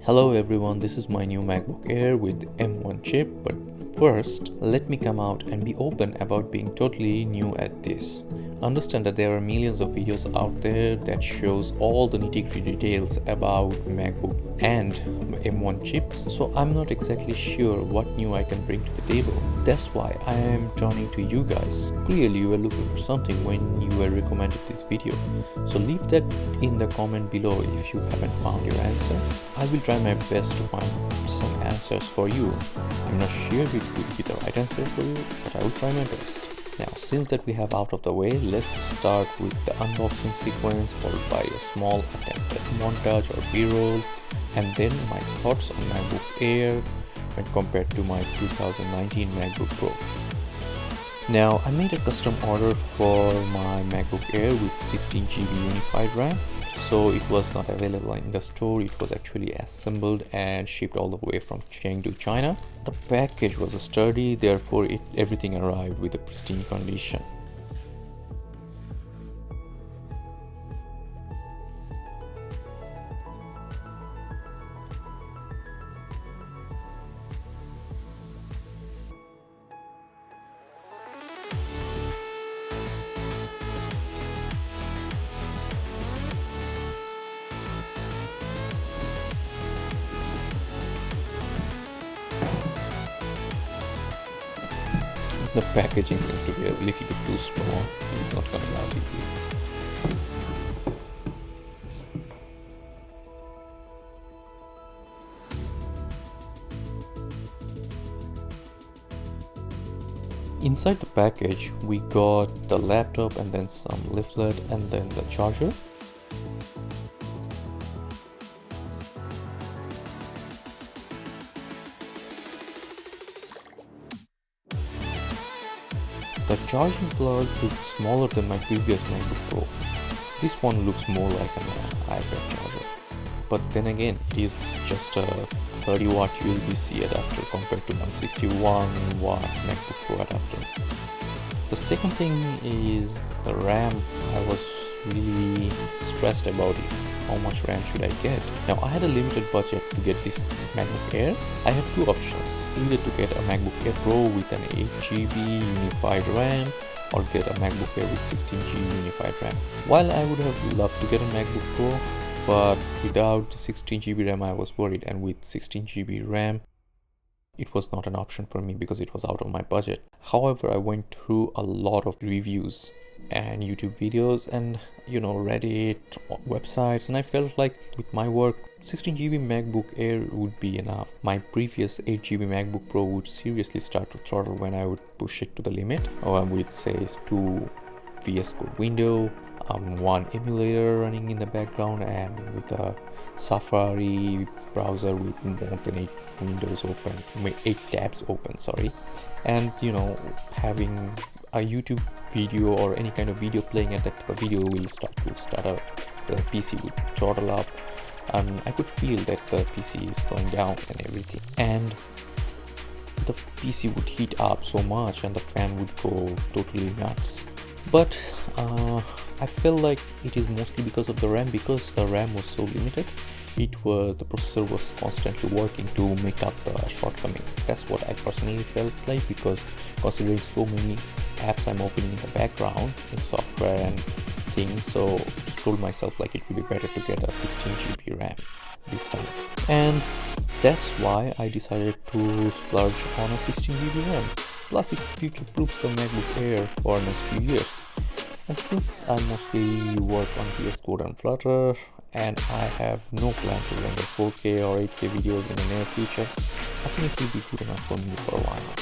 Hello everyone, this is my new MacBook Air with M1 chip, but first let me come out and be open about being totally new at this. Understand that there are millions of videos out there that shows all the nitty-gritty details about MacBook and M1 chips, so I'm not exactly sure what new I can bring to the table. That's why I am turning to you guys. Clearly you were looking for something when you were recommended this video, so leave that in the comment below if you haven't found your answer. I will try my best to find some answers for you. I'm not sure it will be the right answer for you, but I will try my best. Now, since that we have out of the way, let's start with the unboxing sequence, followed by a small attempted montage or b-roll, and then my thoughts on MacBook Air when compared to my 2019 MacBook Pro. Now, I made a custom order for my MacBook Air with 16GB unified RAM. So it was not available in the store. It was actually assembled and shipped all the way from Chengdu, China. The package was sturdy, therefore everything arrived with a pristine condition. The packaging seems to be a little bit too strong. It's not coming out easy. Inside the package, we got the laptop and then some leaflet and then the charger. The charging plug looks smaller than my previous MacBook Pro. This one looks more like an iPad charger. But then again, it is just a 30 watt USB-C adapter compared to my 61 watt MacBook Pro adapter. The second thing is the RAM. I was really stressed about it. How much RAM should I get? Now, I had a limited budget to get this MacBook Air. I have two options. Either to get a MacBook Air Pro with an 8GB unified RAM or get a MacBook Air with 16GB unified RAM. While I would have loved to get a MacBook Pro, but without 16GB RAM I was worried, and with 16GB RAM it was not an option for me because it was out of my budget. However, I went through a lot of reviews and YouTube videos and Reddit websites, and I felt like with my work 16GB MacBook Air would be enough. My previous 8GB MacBook Pro would seriously start to throttle when I would push it to the limit, with say 2 VS Code window, one emulator running in the background, and with a Safari browser with more than 8 windows open, 8 tabs open, sorry, and having a YouTube video or any kind of video playing at that, the video will start up, the PC would throttle up. I could feel that the PC is slowing down and everything, and the PC would heat up so much and the fan would go totally nuts. But I felt like it is mostly because of the RAM, because the RAM was so limited. The processor was constantly working to make up the shortcoming. That's what I personally felt like, because considering so many apps I'm opening in the background in software and things, so I told myself like it would be better to get a 16GB RAM this time, and that's why I decided to splurge on a 16GB RAM. Plus, it future-proofs the MacBook Air for next few years. And since I mostly work on VS Code and Flutter, and I have no plan to render 4K or 8K videos in the near future, I think it will be good enough for me for a while.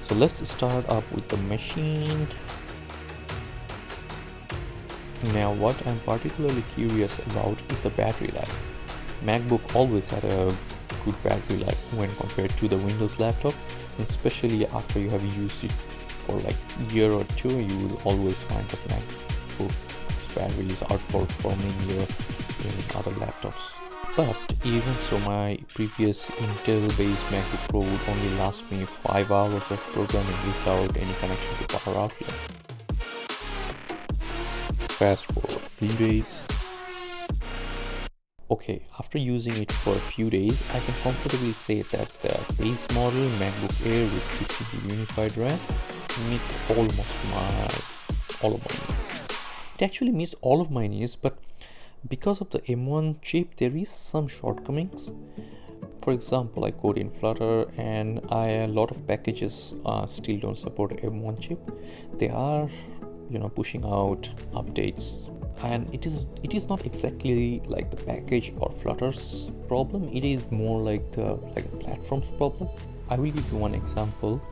So let's start up with the machine. Now what I'm particularly curious about is the battery life. MacBook always had a good battery life when compared to the Windows laptop, and especially after you have used it for like a year or two, you will always find that MacBook's battery is outperforming your other laptops. But even so, my previous Intel-based MacBook Pro would only last me 5 hours of programming without any connection to power outlet. Fast forward a few days. Okay, after using it for a few days, I can comfortably say that the base model MacBook Air with 6GB unified RAM meets all of my needs. It actually meets all of my needs, but because of the M1 chip, there is some shortcomings. For example, I code in Flutter, and a lot of packages still don't support M1 chip. They are, pushing out updates, and it is not exactly like the package or Flutter's problem. It is more like the platform's problem. I will give you one example.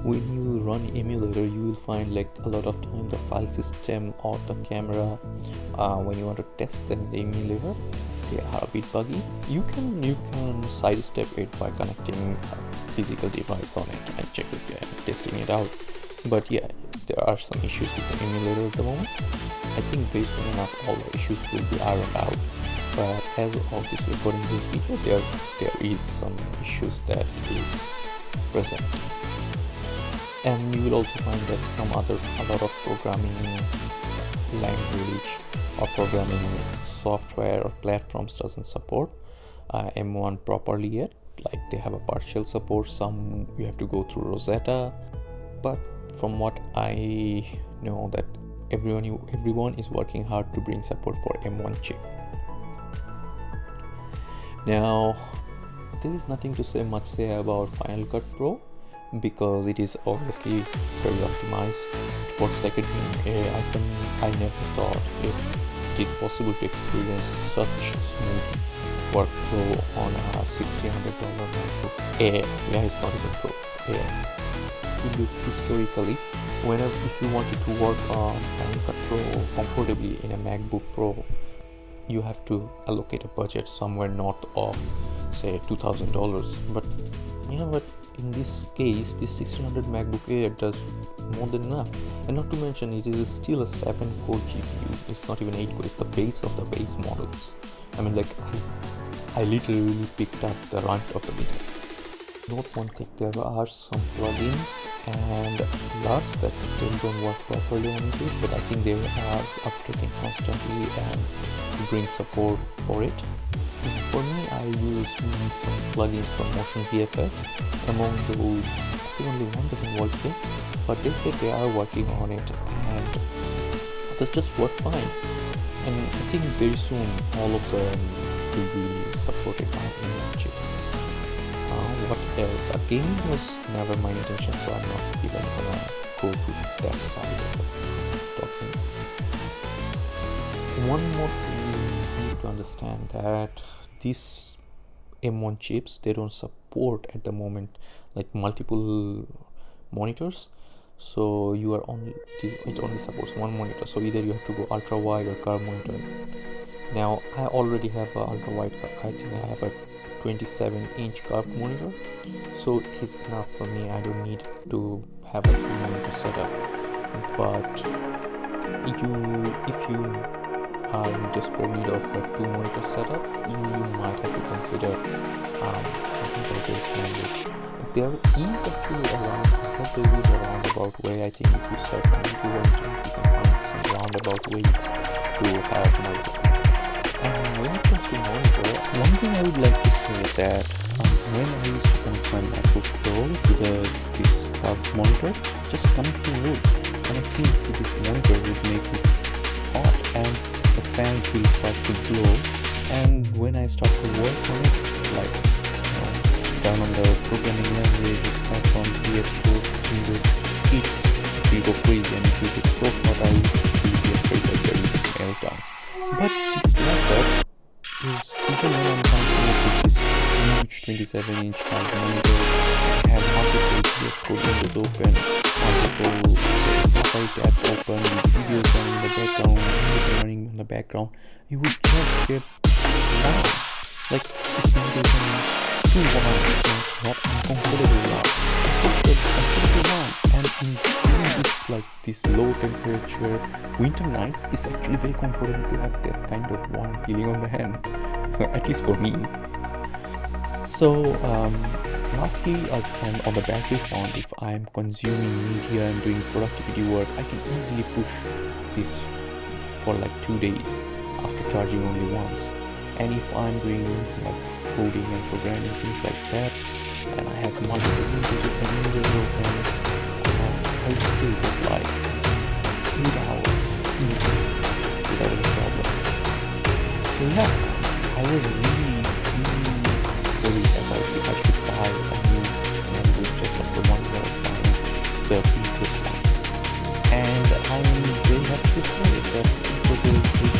When you run emulator, you will find like a lot of time the file system or the camera, when you want to test them in the emulator, they are a bit buggy. You can sidestep it by connecting a physical device on it and check it and testing it out. But yeah, there are some issues with the emulator at the moment. I think very soon enough all the issues will be ironed out. But as of this recording this video, there is some issues that is present. And you will also find that a lot of programming language or programming software or platforms doesn't support M1 properly yet. Like they have a partial support, some you have to go through Rosetta. But from what I know, that everyone is working hard to bring support for M1 chip. Now, there is nothing to say about Final Cut Pro, because it is obviously very optimized. It works like a dream. I never thought it is possible to experience such smooth workflow on a $1,600 MacBook Air. Yeah, it's not even Pro, it's Air. If you look historically, if you wanted to work on Final Cut Pro comfortably in a MacBook Pro, you have to allocate a budget somewhere north of, say, $2,000. But in this case, this 1600 MacBook Air does more than enough. And not to mention, it is still a 7-core GPU. It's not even 8-core. It's the base of the base models. I mean, I literally picked up the runt of the middle. Note one thing, there are some plugins and LUTs that still don't work properly on it, but I think they are updating constantly and bring support for it. For me, I use some plugins from Motion VFX. Among those, I think only one doesn't work yet, but they said they are working on it and others just work fine. And I think very soon all of them will be supported by M1 chip. What else? Gaming was never my intention, so I'm not even gonna go to that side of the documents. One more thing you need to understand, that these M1 chips, they don't support at the moment like multiple monitors, so it only supports one monitor. So either you have to go ultra wide or curved monitor. Now I already have a ultra wide. I think I have a 27-inch curved monitor, so it is enough for me. I don't need to have a 2-monitor setup. But if you are in desperate need of a 2-monitor setup, you might have to consider Intel-based memory. There is actually a roundabout way. I think if you search on YouTube, you can find some roundabout ways to have multiple. And when it comes to monitor, one thing I would like to say is that when I used to connect my MacBook Pro to this curved monitor, just connecting to this monitor would make it hot and the fan will start to blow. And when I start to work on it, like down on the programming language, platform, PS Code, Windows, it will go crazy, and if it is so hot, I will be afraid that there will be meltdown. But this laptop is, even when I'm trying to connect with this huge 27-inch curved monitor, I have multiple PS Code windows open, multiple Safari tabs open, with videos running in the background, everything running in the background, you would just get down. Like, it's not even too warm, it's not uncomfortably loud. It's just absolutely warm. And in this, like, this low temperature winter nights, it's actually very comfortable to have that kind of warm feeling on the hand, at least for me. So lastly, and on the battery front, if I'm consuming media and doing productivity work, I can easily push this for like 2 days after charging only once. And if I'm doing like coding and programming, things like that, and I have multiple windows open, I will still get like 8 hours easy without any problem. So yeah, I was really worried about if I should buy a new MacBook just like the one that I found the previous one. And I'm very happy to say that it was a good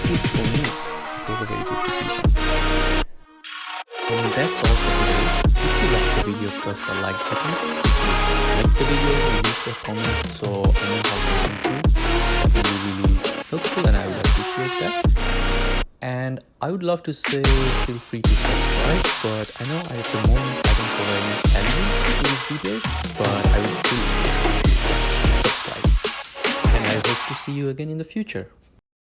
fit for me. It was a very good decision. And that's all for today. If you like the video, press the like button. If you like the video, leave a comment so I know how to improve. That will be really helpful and I would appreciate that. And I would love to say feel free to subscribe, but I know at the moment I don't provide any salary to these videos, but I will still subscribe. And I hope to see you again in the future.